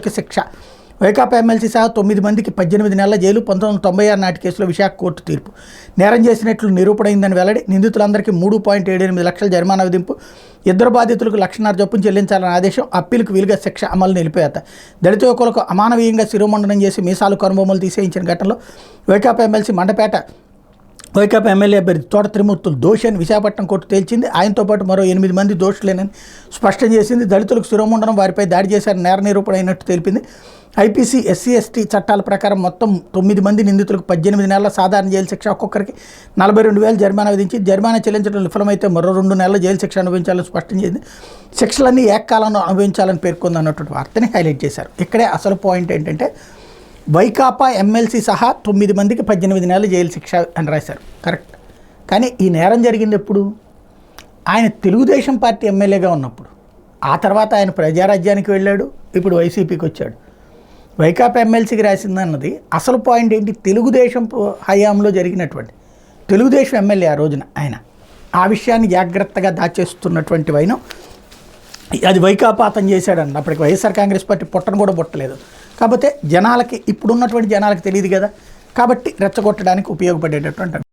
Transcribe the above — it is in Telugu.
దళితులకి శిక్ష. వైకాపా ఎమ్మెల్సీ సహా 9 మందికి 18 నెలల జైలు. 1996 నాటి కేసులో విశాఖ కోర్టు తీర్పు. నేరం చేసినట్లు నిరూపణైందని వెల్లడి. నిందితులందరికీ 3.78 లక్షల జరిమానా విధింపు. ఇద్దరు బాధితులకు 1,50,000 చొప్పున చెల్లించాలని ఆదేశం. అప్పీలుకు వీలుగా శిక్ష అమలు నిలిపేత. దళిత యువకులకు అమానవీయంగా శిరోమండనం చేసి మీసాలు కనుబొమ్మలు తీసేయించిన ఘటనలో వైకాపా ఎమ్మెల్సీ మండపేట వైకాపా ఎమ్మెల్యే అభ్యర్థి తోట త్రిమూర్తులు దోషి అని విశాఖపట్నం కోర్టు తేల్చింది. ఆయనతో పాటు మరో 8 మంది దోషులేనని స్పష్టం చేసింది. దళితులకు శిరోముండనం, వారిపై దాడి చేశారని నేర నిరూపణ అయినట్టు తెలిపింది. ఐపీసీ ఎస్సీ ఎస్టీ చట్టాల ప్రకారం మొత్తం 9 మంది నిందితులకు 18 నెలల సాధారణ జైలు శిక్ష, ఒక్కొక్కరికి 42,000 జరిమానా విధించి జరిమానా చెల్లించడం విఫలమైతే మరో 2 నెలల జైలు శిక్ష అనుభవించాలని స్పష్టం చేసింది. శిక్షలన్నీ ఏకకాలంలో అనుభవించాలని పేర్కొంది అన్నటువంటి వార్తని హైలైట్ చేశారు. ఇక్కడే అసలు పాయింట్ ఏంటంటే వైకాపా ఎమ్మెల్సీ సహా 9 మందికి 18 నెలల జైలు శిక్ష అని రాశారు. కరెక్ట్. కానీ ఈ నేరం జరిగింది ఎప్పుడు? ఆయన తెలుగుదేశం పార్టీ ఎమ్మెల్యేగా ఉన్నప్పుడు. ఆ తర్వాత ఆయన ప్రజారాజ్యానికి వెళ్ళాడు, ఇప్పుడు వైసీపీకి వచ్చాడు. వైకాపా ఎమ్మెల్సీకి రాసిందన్నది అసలు పాయింట్ ఏంటి? తెలుగుదేశం హయాంలో జరిగినటువంటి తెలుగుదేశం ఎమ్మెల్యే ఆ రోజున ఆయన ఆ విషయాన్ని జాగ్రత్తగా దాచేస్తున్నటువంటి వైనం అది వైకాపా అతను చేశాడన్న. అప్పటికి వైఎస్ఆర్ కాంగ్రెస్ పార్టీ పొట్టను కూడా పుట్టలేదు. కాకపోతే జనాలకి ఇప్పుడున్నటువంటి జనాలకి తెలియదు కదా, కాబట్టి రెచ్చగొట్టడానికి ఉపయోగపడేటటువంటి